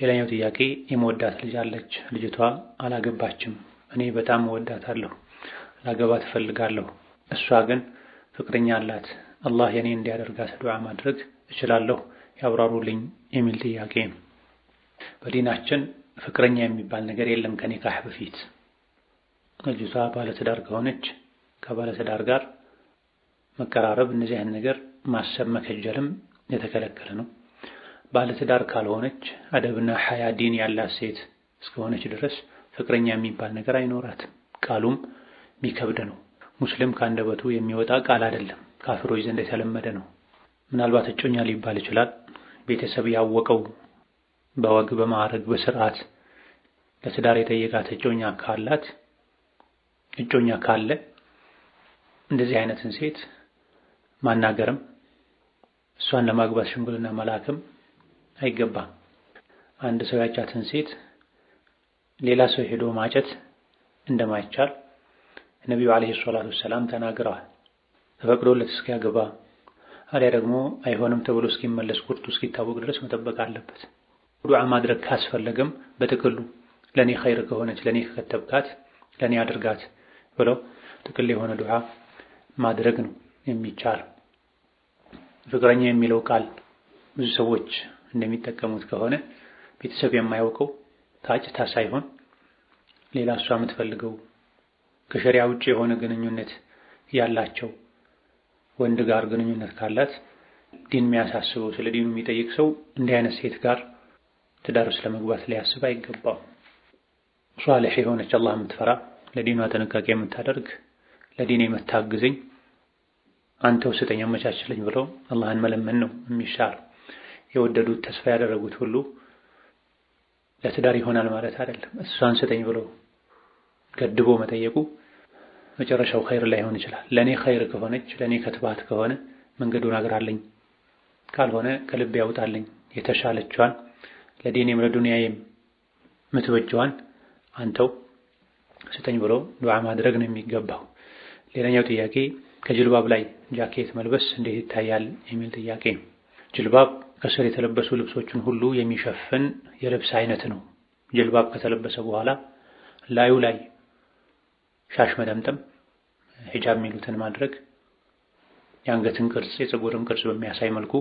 ሌላኛው ጥያቄ የምወዳት ልጅ አለች። ልጅቷ አላገባችም። እኔ በጣም እወዳታለሁ፣ ላገባት እፈልጋለሁ። እሷ ግን ፍቅረኛ አላት። አላህ የኔ እንዲያደርጋት ዱዓ ማድረግ እችላለሁ? ያብራሩልኝ የሚል ጥያቄ ነው። በዲናችን ፍቅረኛ የሚባል ነገር የለም ከኒካህ በፊት። ልጅቷ ባለትዳር ከሆነች ከባለትዳር ጋር መቀራረብ፣ እነዚህ አይነት ነገር ማሰብ መከጀልም የተከለከለ ነው። ባለትዳር ካልሆነች አደብና ሐያ ዲን ያላት ሴት እስከሆነች ድረስ ፍቅረኛ የሚባል ነገር አይኖራትም። ቃሉም የሚከብድ ነው። ሙስሊም ከአንደበቱ የሚወጣ ቃል አይደለም፣ ካፊሮች ዘንድ የተለመደ ነው። ምናልባት እጮኛ ሊባል ይችላል። ቤተሰብ ያወቀው በወግ በማዕረግ በስርዓት ለትዳር የጠየቃት እጮኛ ካላት እጮኛ ካለ እንደዚህ አይነትን ሴት ማናገርም እሷን ለማግባት ሽምግልና መላክም አይገባም። አንድ ሰው ያጫትን ሴት ሌላ ሰው ሄዶ ማጨት እንደማይቻል ነብዩ አለይሂ ሰላቱ ሰላም ተናግረዋል። ተፈቅዶለት እስኪያገባ አሊያ ደግሞ አይሆንም ተብሎ እስኪመለስ ቁርጡ እስኪታወቅ ድረስ መጠበቅ አለበት። ዱዓ ማድረግ ካስፈለገም በጥቅሉ ለኔ ኸይር ከሆነች ለኔ ከከተብካት ለኔ አድርጋት ብለው ጥቅል የሆነ ዱዓ ማድረግ ነው የሚቻል። ፍቅረኛ የሚለው ቃል ብዙ ሰዎች እንደሚጠቀሙት ከሆነ ቤተሰብ የማያውቀው ታጭታ ሳይሆን ሌላ እሷ የምትፈልገው ከሸሪዓ ውጪ የሆነ ግንኙነት ያላቸው ወንድ ጋር ግንኙነት ካላት ዲን የሚያሳስበው ስለ ዲኑ የሚጠይቅ ሰው እንዲህ አይነት ሴት ጋር ትዳር ውስጥ ለመግባት ሊያስብ አይገባው። ሷሊህ የሆነች አላህ የምትፈራ ለዲኗ ጥንቃቄ የምታደርግ ለዲኔ የምታግዘኝ አንተው ስጠኝ አመቻችልኝ ብለው አላህን መለመን ነው የሚሻለው። የወደዱት ተስፋ ያደረጉት ሁሉ ለትዳር ይሆናል ማለት አይደለም። እሷን ስጠኝ ብለው ገድቦ መጠየቁ መጨረሻው ኸይር ላይሆን ይችላል። ለኔ ኸይር ከሆነች ለኔ ከትባት ከሆነ መንገዱን አግራለኝ፣ ካልሆነ ከልብ ያውጣልኝ የተሻለችዋን ለዲኔም ለዱንያዬም ምትበጀዋን አንተው ስጠኝ ብሎ ዱዓ ማድረግ ነው የሚገባው። ሌላኛው ጥያቄ ከጅልባብ ላይ ጃኬት መልበስ እንዴት ይታያል የሚል ጥያቄ ነው። ጅልባብ ከስር የተለበሱ ልብሶችን ሁሉ የሚሸፍን የልብስ አይነት ነው። ጅልባብ ከተለበሰ በኋላ ላዩ ላይ ሻሽ መጠምጠም፣ ሂጃብ የሚሉትን ማድረግ፣ የአንገትን ቅርጽ የፀጉርን ቅርጽ በሚያሳይ መልኩ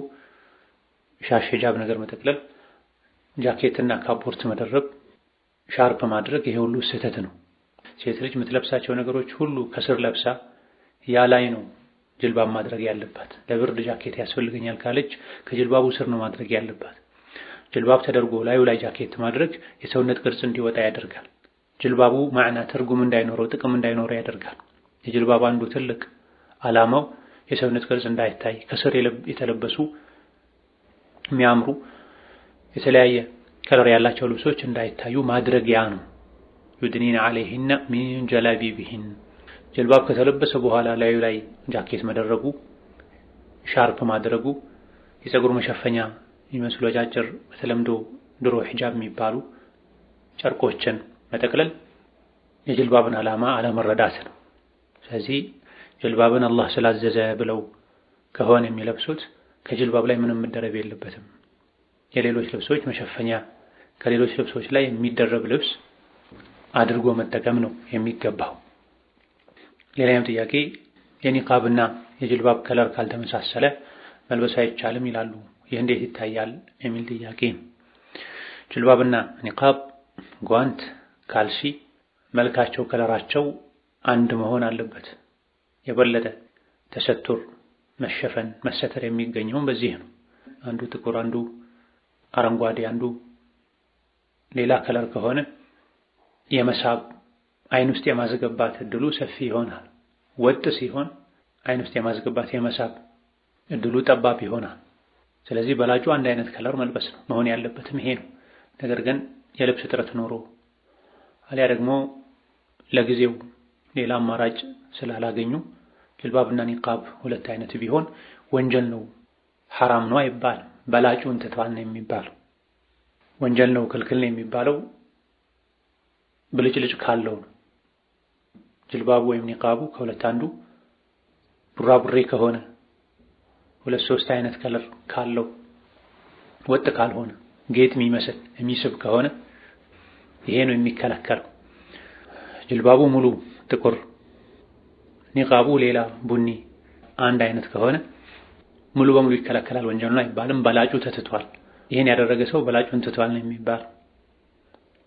ሻሽ ሂጃብ ነገር መጠቅለል፣ ጃኬትና ካፖርት መደረብ፣ ሻርፕ ማድረግ፣ ይሄ ሁሉ ስህተት ነው። ሴት ልጅ የምትለብሳቸው ነገሮች ሁሉ ከስር ለብሳ ያ ላይ ነው ጅልባብ ማድረግ ያለባት። ለብርድ ጃኬት ያስፈልገኛል ካለች ከጅልባቡ ስር ነው ማድረግ ያለባት። ጅልባብ ተደርጎ ላዩ ላይ ጃኬት ማድረግ የሰውነት ቅርጽ እንዲወጣ ያደርጋል። ጅልባቡ ማዕና ትርጉም እንዳይኖረው ጥቅም እንዳይኖረው ያደርጋል። የጅልባብ አንዱ ትልቅ ዓላማው የሰውነት ቅርጽ እንዳይታይ ከስር የተለበሱ የሚያምሩ የተለያየ ከለር ያላቸው ልብሶች እንዳይታዩ ማድረጊያ ነው። ዩድኒነ ዐለይሂነ ሚን ጀላቢቢሂን። ጅልባብ ከተለበሰ በኋላ ላዩ ላይ ጃኬት መደረጉ፣ ሻርፕ ማድረጉ፣ የፀጉር መሸፈኛ የሚመስሉ አጫጭር በተለምዶ ድሮ ሂጃብ የሚባሉ ጨርቆችን መጠቅለል የጅልባብን ዓላማ አለመረዳት ነው። ስለዚህ ጅልባብን አላህ ስላዘዘ ብለው ከሆነ የሚለብሱት ከጅልባብ ላይ ምንም መደረብ የለበትም። የሌሎች ልብሶች መሸፈኛ ከሌሎች ልብሶች ላይ የሚደረብ ልብስ አድርጎ መጠቀም ነው የሚገባው። ሌላኛው ጥያቄ የኒቃብና የጅልባብ ከለር ካልተመሳሰለ መልበስ አይቻልም ይላሉ። ይህ እንዴት ይታያል የሚል ጥያቄ። ጅልባብና ኒቃብ፣ ጓንት፣ ካልሲ መልካቸው ከለራቸው አንድ መሆን አለበት። የበለጠ ተሰቱር መሸፈን መሰተር የሚገኘውም በዚህ ነው። አንዱ ጥቁር፣ አንዱ አረንጓዴ፣ አንዱ ሌላ ከለር ከሆነ የመሳብ አይን ውስጥ የማስገባት እድሉ ሰፊ ይሆናል። ወጥ ሲሆን አይን ውስጥ የማስገባት የመሳብ እድሉ ጠባብ ይሆናል። ስለዚህ በላጩ አንድ አይነት ከለር መልበስ ነው መሆን ያለበትም ይሄ ነው። ነገር ግን የልብስ እጥረት ኖሮ አሊያ ደግሞ ለጊዜው ሌላ አማራጭ ስላላገኙ ጅልባብና ኒቃብ ሁለት አይነት ቢሆን ወንጀል ነው ሐራም ነው አይባልም። በላጩን ትተዋል ነው የሚባለው። ወንጀል ነው ክልክል ነው የሚባለው ብልጭልጭ ካለው ነው። ጅልባቡ ወይም ኒቃቡ ከሁለት አንዱ ቡራቡሬ ከሆነ ሁለት ሶስት አይነት ከለር ካለው ወጥ ካልሆነ ጌጥ የሚመስል የሚስብ ከሆነ ይሄ ነው የሚከለከለው። ጅልባቡ ሙሉ ጥቁር፣ ኒቃቡ ሌላ ቡኒ አንድ አይነት ከሆነ ሙሉ በሙሉ ይከለከላል። ወንጀል ነው አይባልም። በላጩ ተትቷል። ይሄን ያደረገ ሰው በላጩን ትቷል ነው የሚባል።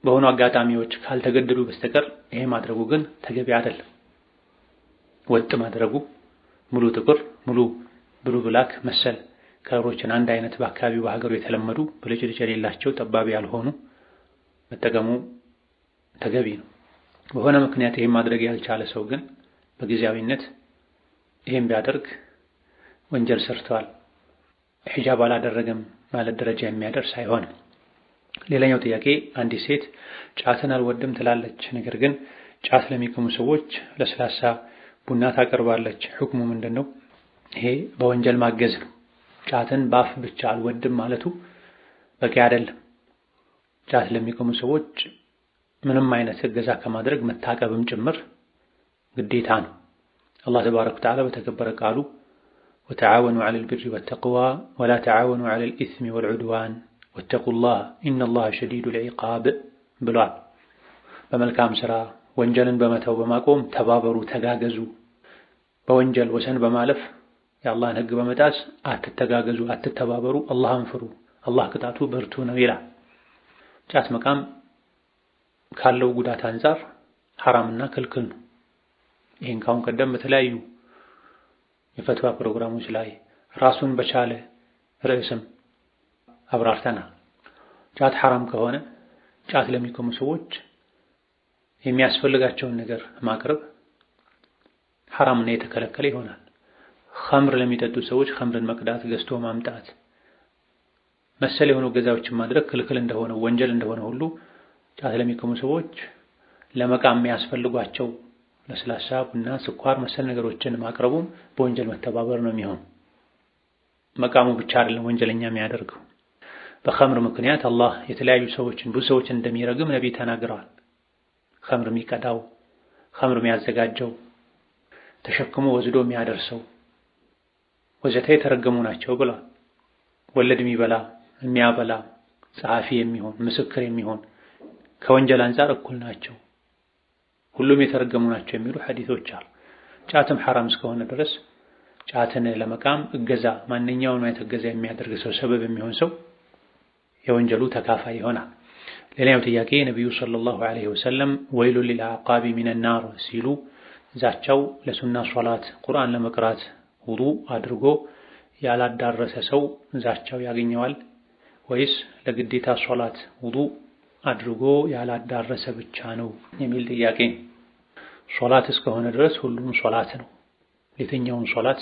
በሆኑ አጋጣሚዎች ካልተገደዱ በስተቀር ይሄ ማድረጉ ግን ተገቢ አይደለም። ወጥ ማድረጉ ሙሉ ጥቁር፣ ሙሉ ብሉ ብላክ መሰል ከለሮችን አንድ አይነት በአካባቢው በሀገሩ የተለመዱ ብልጭልጭ የሌላቸው ጠባብ ያልሆኑ መጠቀሙ ተገቢ ነው። በሆነ ምክንያት ይሄን ማድረግ ያልቻለ ሰው ግን በጊዜያዊነት ይሄን ቢያደርግ ወንጀል ሰርቷል። ሒጃብ አላደረገም ማለት ደረጃ የሚያደርስ አይሆንም። ሌላኛው ጥያቄ አንዲት ሴት ጫትን አልወድም ትላለች፣ ነገር ግን ጫት ለሚቅሙ ሰዎች ለስላሳ ቡና ታቀርባለች። ሁክሙ ምንድነው? ይሄ በወንጀል ማገዝ ነው። ጫትን በአፍ ብቻ አልወድም ማለቱ በቂ አይደለም። ጫት ለሚቅሙ ሰዎች ምንም አይነት እገዛ ከማድረግ መታቀብም ጭምር ግዴታ ነው። አላህ ተባረከ ወተዓላ በተከበረ ቃሉ ወተዓወኑ ዐለል ቢሪ ወተቅዋ ወላ ተዓወኑ ዐለል ኢስሚ ወልዑድዋን ወተቁላህ ኢነላህ ሸዲዱል ዒቃብ ብሏል። በመልካም ሥራ ወንጀልን በመተው በማቆም ተባበሩ፣ ተጋገዙ። በወንጀል ወሰን በማለፍ የአላህን ሕግ በመጣስ አትተጋገዙ፣ አትተባበሩ፣ አላህን ፍሩ፣ አላህ ቅጣቱ ብርቱ ነው ይላል። ጫት መቃም ካለው ጉዳት አንፃር ሐራምና ክልክል ነው። ይህን ካሁን ቀደም በተለያዩ የፈትዋ ፕሮግራሞች ላይ ራሱን በቻለ ርዕስም አብራርተናል። ጫት ሐራም ከሆነ ጫት ለሚቅሙ ሰዎች የሚያስፈልጋቸውን ነገር ማቅረብ ሐራምና የተከለከለ ይሆናል። ኸምር ለሚጠጡ ሰዎች ኸምርን መቅዳት፣ ገዝቶ ማምጣት መሰል የሆኑ ገዛዎችን ማድረግ ክልክል እንደሆነ ወንጀል እንደሆነ ሁሉ ጫት ለሚቅሙ ሰዎች ለመቃም የሚያስፈልጓቸው ለስላሳ ቡና፣ ስኳር መሰል ነገሮችን ማቅረቡም በወንጀል መተባበር ነው የሚሆን። መቃሙ ብቻ አይደለም ወንጀለኛ የሚያደርገው። በኸምር ምክንያት አላህ የተለያዩ ሰዎችን ብዙ ሰዎችን እንደሚረግም ነብይ ተናግረዋል። ኸምር የሚቀዳው፣ ኸምር የሚያዘጋጀው፣ ተሸክሞ ወስዶ የሚያደርሰው ወዘተ የተረገሙ ናቸው ብለዋል። ወለድ የሚበላ የሚያበላ፣ ጸሐፊ የሚሆን ምስክር የሚሆን ከወንጀል አንፃር እኩል ናቸው፣ ሁሉም የተረገሙ ናቸው የሚሉ ሐዲሶች አሉ። ጫትም ሐራም እስከሆነ ድረስ ጫትን ለመቃም እገዛ ማንኛውንም አይነት እገዛ የሚያደርግ ሰው ሰበብ የሚሆን ሰው የወንጀሉ ተካፋይ ይሆናል። ሌላኛው ጥያቄ ነብዩ ሰለላሁ ዐለይሂ ወሰለም ወይሉን ሊልአዕቃቢ ሚነናር ሲሉ ዛቻው ለሱና ሶላት ቁርአን ለመቅራት ውዱእ አድርጎ ያላዳረሰ ሰው ዛቻው ያገኘዋል ወይስ ለግዴታ ሶላት ውዱእ አድርጎ ያላዳረሰ ብቻ ነው የሚል ጥያቄ። ሶላት እስከሆነ ድረስ ሁሉም ሶላት ነው። የትኛውም ሶላት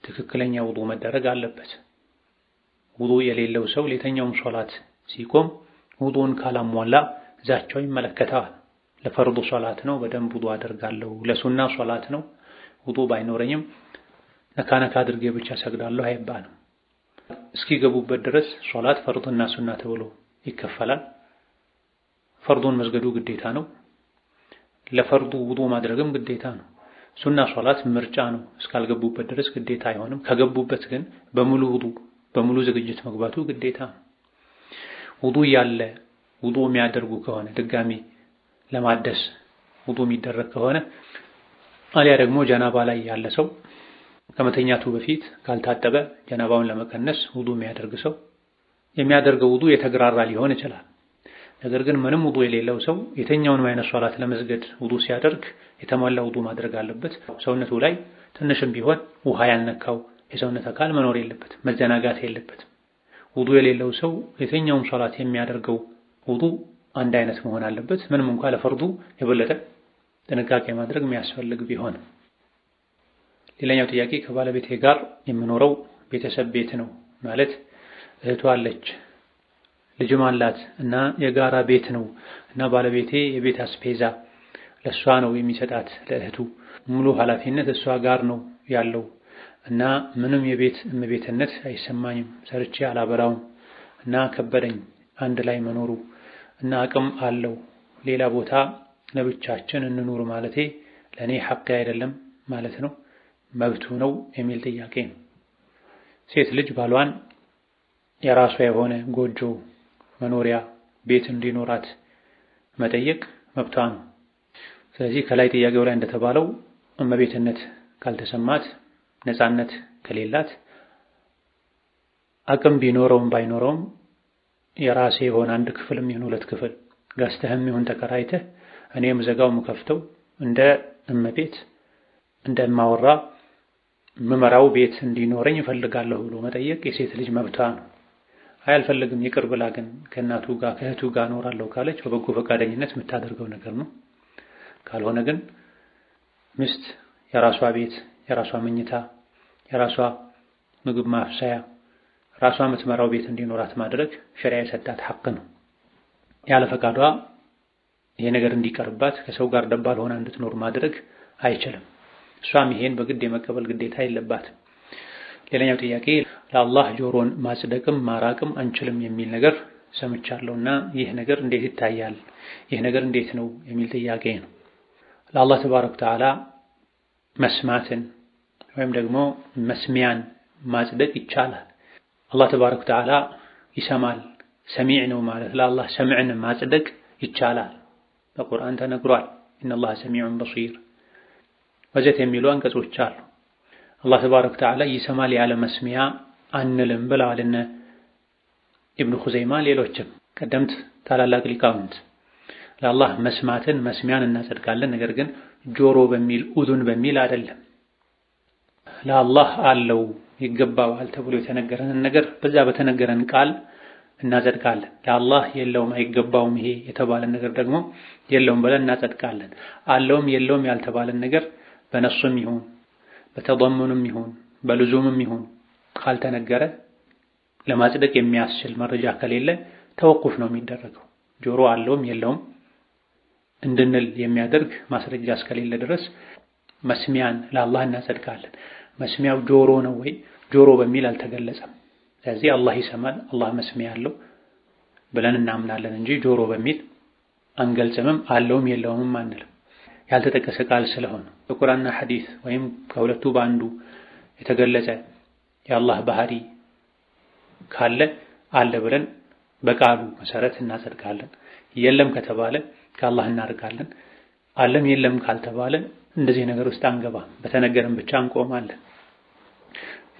ትክክለኛ ውዱእ መደረግ አለበት። ውዱእ የሌለው ሰው የትኛውም ሶላት ሲቆም ውዱእን ካላሟላ ዛቻው ይመለከተዋል። ለፈርዱ ሶላት ነው በደንብ ውዱእ አደርጋለሁ፣ ለሱና ሶላት ነው ውዱእ ባይኖረኝም ነካነካ አድርጌ ብቻ ሰግዳለሁ አይባልም። እስኪገቡበት ድረስ ሶላት ፈርዱና ሱና ተብሎ ይከፈላል። ፈርዱን መስገዱ ግዴታ ነው። ለፈርዱ ውዱእ ማድረግም ግዴታ ነው። ሱና ሶላት ምርጫ ነው። እስካልገቡበት ድረስ ግዴታ አይሆንም። ከገቡበት ግን በሙሉ ዝግጅት መግባቱ ግዴታ ነው። ውዱእ ያለ ውዱእ የሚያደርጉ ከሆነ ድጋሚ ለማደስ ውዱእ የሚደረግ ከሆነ አሊያ ደግሞ ጀናባ ላይ ያለ ሰው ከመተኛቱ በፊት ካልታጠበ ጀናባውን ለመቀነስ ውዱእ የሚያደርግ ሰው የሚያደርገው ውዱእ የተግራራ ሊሆን ይችላል። ነገር ግን ምንም ውዱእ የሌለው ሰው የተኛውንም አይነት ሶላት ለመስገድ ውዱእ ሲያደርግ የተሟላ ውዱእ ማድረግ አለበት። ሰውነቱ ላይ ትንሽም ቢሆን ውሃ ያልነካው የሰውነት አካል መኖር የለበትም፣ መዘናጋት የለበትም። ውዱእ የሌለው ሰው የተኛውም ሶላት የሚያደርገው ውዱእ አንድ አይነት መሆን አለበት። ምንም እንኳን ለፈርዱ የበለጠ ጥንቃቄ ማድረግ የሚያስፈልግ ቢሆን። ሌላኛው ጥያቄ ከባለቤቴ ጋር የምኖረው ቤተሰብ ቤት ነው ማለት እህቷ አለች ልጅም አላት እና የጋራ ቤት ነው እና ባለቤቴ የቤት አስፔዛ ለሷ ነው የሚሰጣት ለእህቱ ሙሉ ኃላፊነት እሷ ጋር ነው ያለው እና ምንም የቤት እመቤትነት አይሰማኝም። ሰርቼ አላበላውም እና ከበደኝ አንድ ላይ መኖሩ እና አቅም አለው ሌላ ቦታ ለብቻችን እንኑር ማለቴ ለኔ ሐቅ አይደለም ማለት ነው መብቱ ነው የሚል ጥያቄ ነው። ሴት ልጅ ባሏን የራሷ የሆነ ጎጆ መኖሪያ ቤት እንዲኖራት መጠየቅ መብቷ ነው። ስለዚህ ከላይ ጥያቄው ላይ እንደተባለው እመቤትነት ካልተሰማት ነፃነት ከሌላት አቅም ቢኖረውም ባይኖረውም የራሴ የሆነ አንድ ክፍልም ይሁን ሁለት ክፍል ገዝተህም ይሁን ተከራይተህ እኔም ዘጋው ምከፍተው እንደ እመቤት እንደ እማወራ ምመራው ቤት እንዲኖረኝ እፈልጋለሁ ብሎ መጠየቅ የሴት ልጅ መብቷ ነው። አልፈልግም ይቅር ብላ ግን ከእናቱ ጋር ከእህቱ ጋር እኖራለሁ ካለች በበጎ ፈቃደኝነት የምታደርገው ነገር ነው። ካልሆነ ግን ሚስት የራሷ ቤት፣ የራሷ መኝታ፣ የራሷ ምግብ ማብሰያ፣ ራሷ የምትመራው ቤት እንዲኖራት ማድረግ ሸሪዓ የሰጣት ሐቅ ነው። ያለ ፈቃዷ ይሄ ነገር እንዲቀርባት ከሰው ጋር ደባል ሆና እንድትኖር ማድረግ አይችልም። እሷም ይሄን በግድ የመቀበል ግዴታ የለባትም። ሌላኛው ጥያቄ ለአላህ ጆሮን ማጽደቅም ማራቅም አንችልም የሚል ነገር ሰምቻለሁና ይህ ነገር እንዴት ይታያል? ይህ ነገር እንዴት ነው የሚል ጥያቄ ነው። ለአላህ ተባረከ ወተዓላ መስማትን ወይም ደግሞ መስሚያን ማጽደቅ ይቻላል። አላህ ተባረከ ወተዓላ ይሰማል፣ ሰሚዕ ነው ማለት ለአላህ ሰምዕን ማጽደቅ ይቻላል። በቁርአን ተነግሯል። ኢነላህ ሰሚዑን በሲር ወዘተ የሚሉ አንቀጾች አሉ። አላህ ተባረከ ወተዓላ ይሰማል ያለ መስሚያ አንልም ብለዋልና ኢብኑ ኹዘይማ ሌሎችም ቀደምት ታላላቅ ሊቃውንት ለአላህ መስማትን መስሚያን እናጸድቃለን፣ ነገር ግን ጆሮ በሚል ኡዙን በሚል አይደለም። ለአላህ አለው ይገባዋል ተብሎ የተነገረንን ነገር በዛ በተነገረን ቃል እናጸድቃለን። ለአላህ የለውም አይገባውም ይሄ የተባለን ነገር ደግሞ የለውም ብለን እናጸድቃለን። አለውም የለውም ያልተባለን ነገር በነሱም ይሁን በተضمኑም ይሁን በልዙምም ይሁን ካልተነገረ ለማጽደቅ የሚያስችል መረጃ ከሌለ ተወቁፍ ነው የሚደረገው። ጆሮ አለውም የለውም እንድንል የሚያደርግ ማስረጃ እስከሌለ ድረስ መስሚያን ለአላህ እናጸድቃለን። መስሚያው ጆሮ ነው ወይ? ጆሮ በሚል አልተገለጸም። ስለዚህ አላህ ይሰማል፣ አላህ መስሚያ አለው ብለን እናምናለን እንጂ ጆሮ በሚል አንገልጽምም፣ አለውም የለውምም አንልም። ያልተጠቀሰ ቃል ስለሆነ በቁርአንና ሐዲስ ወይም ከሁለቱ በአንዱ የተገለጸ የአላህ ባህሪ ካለ አለ ብለን በቃሉ መሰረት እናጸድቃለን። የለም ከተባለ ከአላህ እናርቃለን። አለም የለም ካልተባለ እንደዚህ ነገር ውስጥ አንገባም፣ በተነገረን ብቻ እንቆማለን።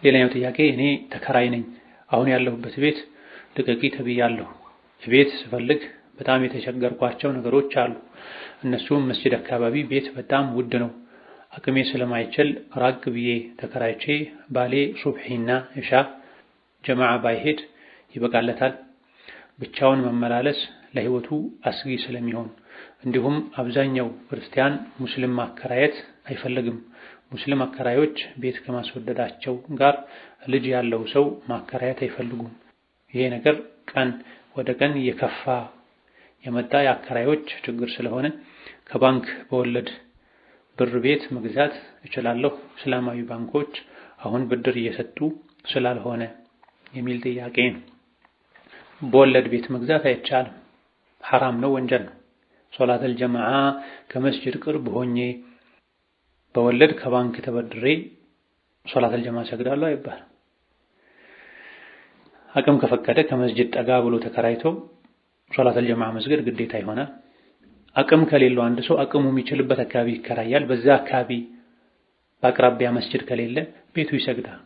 ሌላኛው ጥያቄ እኔ ተከራይ ነኝ፣ አሁን ያለሁበት ቤት ልቀቂ ተብያለሁ። ቤት ስፈልግ በጣም የተቸገርኳቸው ነገሮች አሉ። እነሱም መስጂድ አካባቢ ቤት በጣም ውድ ነው፣ አቅሜ ስለማይችል ራቅ ብዬ ተከራይቼ ባሌ ሱብሒና ኢሻ ጀማዓ ባይሄድ ይበቃለታል። ብቻውን መመላለስ ለህይወቱ አስጊ ስለሚሆን፣ እንዲሁም አብዛኛው ክርስቲያን ሙስሊም ማከራየት አይፈልግም። ሙስሊም አከራዮች ቤት ከማስወደዳቸው ጋር ልጅ ያለው ሰው ማከራየት አይፈልጉም። ይሄ ነገር ቀን ወደ ቀን እየከፋ የመጣ የአከራዮች ችግር ስለሆነ ከባንክ በወለድ ብር ቤት መግዛት እችላለሁ። እስላማዊ ባንኮች አሁን ብድር እየሰጡ ስላልሆነ የሚል ጥያቄ ነው። በወለድ ቤት መግዛት አይቻልም፣ ሐራም ነው፣ ወንጀል ነው። ሶላተል ጀማዓ ከመስጂድ ቅርብ ሆኜ በወለድ ከባንክ ተበድሬ ሶላተል ጀማዓ ሰግዳለሁ አይባልም። አቅም ከፈቀደ ከመስጂድ ጠጋ ብሎ ተከራይቶ ሶላተል ጀማዓ መስገድ ግዴታ ይሆናል። አቅም ከሌለው አንድ ሰው አቅሙ የሚችልበት አካባቢ ይከራያል። በዛ አካባቢ በአቅራቢያ መስጂድ ከሌለ ቤቱ ይሰግዳል።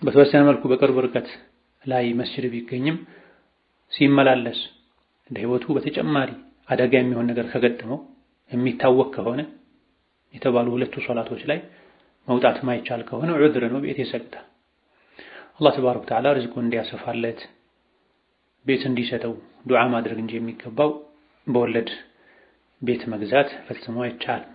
በተወሰነ መልኩ በቅርብ ርቀት ላይ መስጂድ ቢገኝም ሲመላለስ ለህይወቱ በተጨማሪ አደጋ የሚሆን ነገር ከገጠመው የሚታወቅ ከሆነ የተባሉ ሁለቱ ሶላቶች ላይ መውጣት ማይቻል ከሆነ ዑድር ነው፣ ቤት ይሰግዳል። አላህ ተባረከ ወተዓላ ርዝቁን እንዲያሰፋለት ቤት እንዲሰጠው ዱዓ ማድረግ እንጂ የሚገባው በወለድ ቤት መግዛት ፈጽሞ አይቻልም።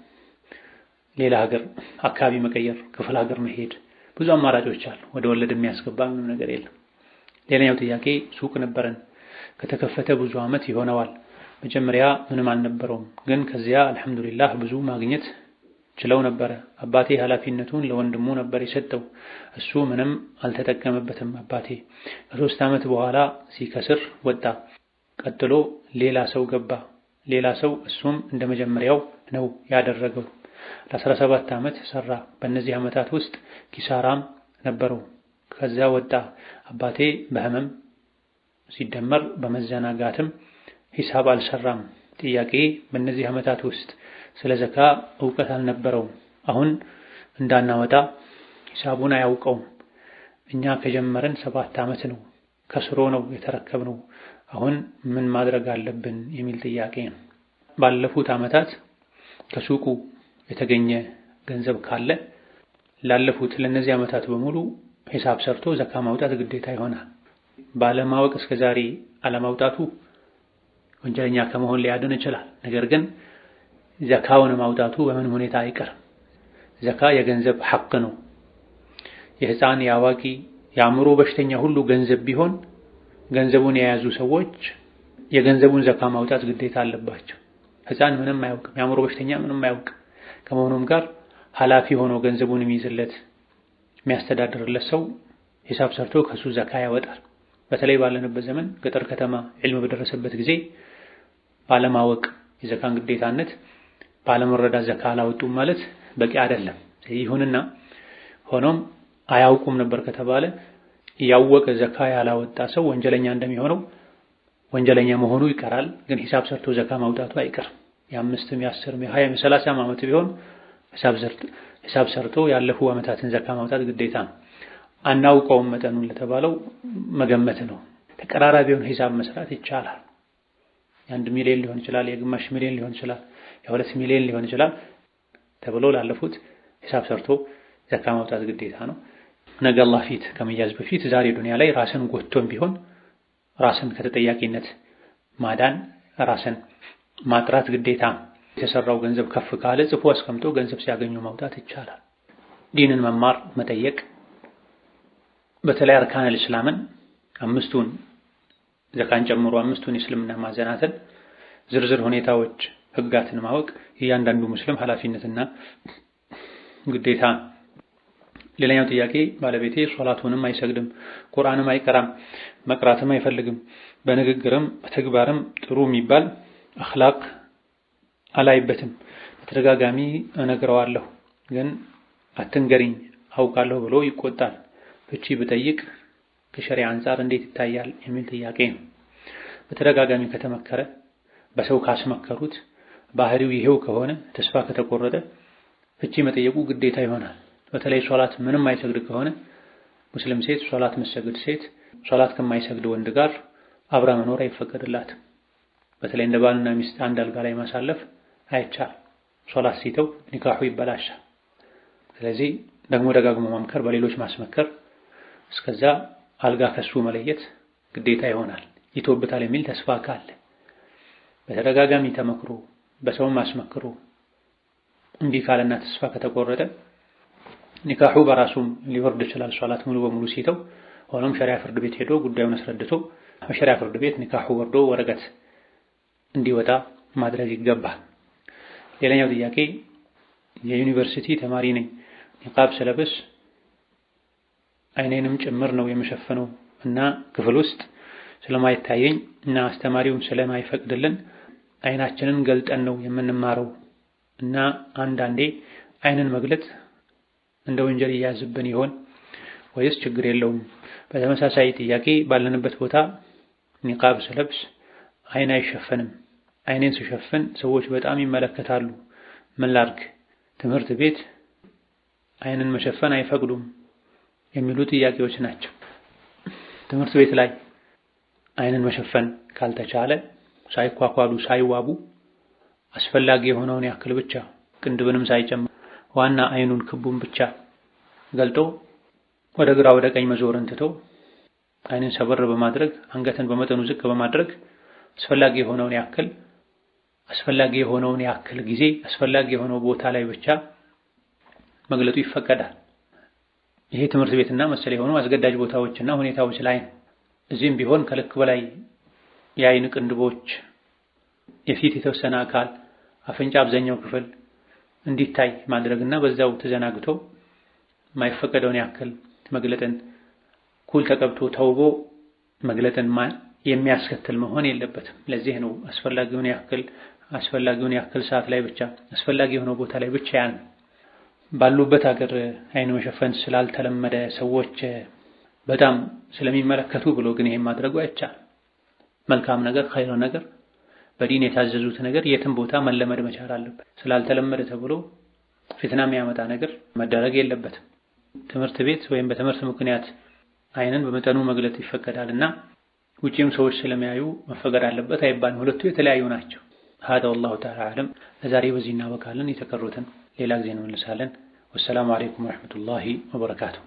ሌላ ሀገር አካባቢ መቀየር፣ ክፍለ ሀገር መሄድ፣ ብዙ አማራጮች አሉ። ወደ ወለድ የሚያስገባ ምንም ነገር የለም። ሌላኛው ጥያቄ ሱቅ ነበረን፣ ከተከፈተ ብዙ ዓመት ይሆነዋል። መጀመሪያ ምንም አልነበረውም፣ ግን ከዚያ አልሐምዱሊላህ ብዙ ማግኘት ችለው ነበረ። አባቴ ኃላፊነቱን ለወንድሙ ነበር የሰጠው፣ እሱ ምንም አልተጠቀመበትም። አባቴ ከ3 ዓመት በኋላ ሲከስር ወጣ። ቀጥሎ ሌላ ሰው ገባ። ሌላ ሰው እሱም እንደመጀመሪያው ነው ያደረገው። ለ17 ዓመት ሰራ። በእነዚህ ዓመታት ውስጥ ኪሳራም ነበረው። ከዚያ ወጣ። አባቴ በህመም ሲደመር በመዘናጋትም ሂሳብ አልሰራም። ጥያቄ በእነዚህ ዓመታት ውስጥ ስለ ዘካ እውቀት አልነበረውም። አሁን እንዳናወጣ ሂሳቡን አያውቀውም። እኛ ከጀመረን 7 ዓመት ነው፣ ከስሮ ነው የተረከብነው። አሁን ምን ማድረግ አለብን የሚል ጥያቄ ነው። ባለፉት ዓመታት ከሱቁ የተገኘ ገንዘብ ካለ ላለፉት ለነዚህ ዓመታት በሙሉ ሂሳብ ሰርቶ ዘካ ማውጣት ግዴታ ይሆናል። ባለማወቅ እስከዛሬ አለማውጣቱ ወንጀለኛ ከመሆን ሊያድን ይችላል። ነገር ግን ዘካውን ማውጣቱ በምን ሁኔታ አይቀርም። ዘካ የገንዘብ ሐቅ ነው። የህፃን የአዋቂ የአእምሮ በሽተኛ ሁሉ ገንዘብ ቢሆን ገንዘቡን የያዙ ሰዎች የገንዘቡን ዘካ ማውጣት ግዴታ አለባቸው። ህፃን ምንም አያውቅም፣ የአእምሮ በሽተኛ ምንም አያውቅም። ከመሆኑም ጋር ኃላፊ ሆኖ ገንዘቡን የሚይዝለት የሚያስተዳድርለት ሰው ሂሳብ ሰርቶ ከሱ ዘካ ያወጣል። በተለይ ባለንበት ዘመን ገጠር ከተማ ዒልም በደረሰበት ጊዜ ባለማወቅ የዘካን ግዴታነት ባለመረዳት ዘካ አላወጡም ማለት በቂ አይደለም። ይሁንና ሆኖም አያውቁም ነበር ከተባለ ያወቀ ዘካ ያላወጣ ሰው ወንጀለኛ እንደሚሆነው ወንጀለኛ መሆኑ ይቀራል። ግን ሂሳብ ሰርቶ ዘካ ማውጣቱ አይቀርም። የ5 የ10 የ20 የ30 ዓመት ቢሆን ሂሳብ ሰርቶ ያለፉ ዓመታትን ዘካ ማውጣት ግዴታ ነው። አናውቀውም መጠኑን ለተባለው መገመት ነው። ተቀራራቢውን ሂሳብ መስራት ይቻላል። የ1 ሚሊዮን ሊሆን ይችላል፣ የግማሽ ሚሊዮን ሊሆን ይችላል፣ የ2 ሚሊዮን ሊሆን ይችላል ተብሎ ላለፉት ሂሳብ ሰርቶ ዘካ ማውጣት ግዴታ ነው። ነገ አላህ ፊት ከመያዝ በፊት ዛሬ ዱንያ ላይ ራስን ጎትቶም ቢሆን ራስን ከተጠያቂነት ማዳን ራስን ማጥራት ግዴታ። የተሰራው ገንዘብ ከፍ ካለ ጽፎ አስቀምጦ ገንዘብ ሲያገኙ ማውጣት ይቻላል። ዲንን መማር መጠየቅ፣ በተለይ አርካነል እስላምን 5ቱን ዘካን ጨምሮ 5ቱን እስልምና ማዘናትን ዝርዝር ሁኔታዎች ህጋትን ማወቅ እያንዳንዱ ሙስሊም ኃላፊነትና ግዴታ። ሌላኛው ጥያቄ ባለቤቴ ሶላቱንም አይሰግድም፣ ቁርአንም አይቀራም፣ መቅራትም አይፈልግም፣ በንግግርም በተግባርም ጥሩ የሚባል አኽላቅ አላይበትም። በተደጋጋሚ እነግረዋለሁ፣ ግን አትንገሪኝ አውቃለሁ ብሎ ይቆጣል። ፍቺ ብጠይቅ ከሸሪዓ አንፃር እንዴት ይታያል የሚል ጥያቄ ነው። በተደጋጋሚ ከተመከረ በሰው ካስመከሩት ባህሪው ይሄው ከሆነ ተስፋ ከተቆረጠ ፍቺ መጠየቁ ግዴታ ይሆናል። በተለይ ሶላት ምንም አይሰግድ ከሆነ ሙስሊም ሴት ሶላት መስገድ ሴት ሶላት ከማይሰግድ ወንድ ጋር አብራ መኖር አይፈቀድላትም። በተለይ እንደ ባልና ሚስት አንድ አልጋ ላይ ማሳለፍ አይቻል። ሶላት ሲተው ኒካሑ ይበላሻል። ስለዚህ ደግሞ ደጋግሞ መምከር፣ በሌሎች ማስመከር፣ እስከዛ አልጋ ከሱ መለየት ግዴታ ይሆናል። ይተውበታል የሚል ተስፋ ካለ በተደጋጋሚ ተመክሮ በሰው ማስመክሮ እምቢ ካለና ተስፋ ከተቆረጠ ኒካሑ በራሱም ሊወርድ ይችላል። ሶላት ሙሉ በሙሉ ሲተው ሆኖም ሸሪዓ ፍርድ ቤት ሄዶ ጉዳዩን አስረድቶ በሸሪዓ ፍርድ ቤት ኒካሑ ወርዶ ወረቀት እንዲወጣ ማድረግ ይገባል። ሌላኛው ጥያቄ የዩኒቨርሲቲ ተማሪ ነኝ፣ ኒቃብ ስለብስ አይኔንም ጭምር ነው የምሸፈነው እና ክፍል ውስጥ ስለማይታየኝ እና አስተማሪውም ስለማይፈቅድልን አይናችንን ገልጠን ነው የምንማረው እና አንዳንዴ አይንን መግለጥ እንደ ወንጀል ይያዝብን ይሆን ወይስ ችግር የለውም? በተመሳሳይ ጥያቄ ባለንበት ቦታ ኒቃብ ስለብስ አይን አይሸፈንም። አይኔን ስሸፍን ሰዎች በጣም ይመለከታሉ። ምን ላድርግ? ትምህርት ቤት አይንን መሸፈን አይፈቅዱም የሚሉ ጥያቄዎች ናቸው። ትምህርት ቤት ላይ አይንን መሸፈን ካልተቻለ ሳይኳኳሉ ሳይዋቡ አስፈላጊ የሆነውን ያክል ብቻ ቅንድብንም ሳይጨምር ዋና አይኑን ክቡን ብቻ ገልጦ ወደ ግራ ወደ ቀኝ መዞርን ትቶ አይንን ሰበር በማድረግ አንገትን በመጠኑ ዝቅ በማድረግ አስፈላጊ የሆነውን ያክል ጊዜ አስፈላጊ የሆነው ቦታ ላይ ብቻ መግለጡ ይፈቀዳል። ይሄ ትምህርት ቤትና መሰል የሆኑ አስገዳጅ ቦታዎችና ሁኔታዎች ላይ ነው። እዚህም ቢሆን ከልክ በላይ የአይን ቅንድቦች፣ የፊት የተወሰነ አካል፣ አፍንጫ አብዛኛው ክፍል እንዲታይ ማድረግና በዛው ተዘናግቶ የማይፈቀደውን ያክል መግለጥን ኩል ተቀብቶ ተውቦ መግለጥን የሚያስከትል መሆን የለበትም። ለዚህ ነው አስፈላጊውን ያክል ሰዓት ላይ ብቻ አስፈላጊ የሆነው ቦታ ላይ ብቻ ያን ባሉበት ሀገር አይን መሸፈን ስላልተለመደ ሰዎች በጣም ስለሚመለከቱ ብሎ ግን ይሄን ማድረጉ አይቻልም። መልካም ነገር ኸይር ነገር በዲን የታዘዙት ነገር የትም ቦታ መለመድ መቻል አለበት። ስላልተለመደ ተብሎ ፊትና የሚያመጣ ነገር መደረግ የለበትም። ትምህርት ቤት ወይም በትምህርት ምክንያት አይንን በመጠኑ መግለጥ ይፈቀዳልና ውጪም ሰዎች ስለሚያዩ መፈቀድ አለበት አይባልም። ሁለቱ የተለያዩ ናቸው። هذا والله تعالى أعلم። ለዛሬ በዚህ እናበቃለን። የተቀሩትን ሌላ ጊዜ እንመልሳለን። ወሰላሙ አለይኩም ወረሕመቱላሂ ወበረካቱሁ።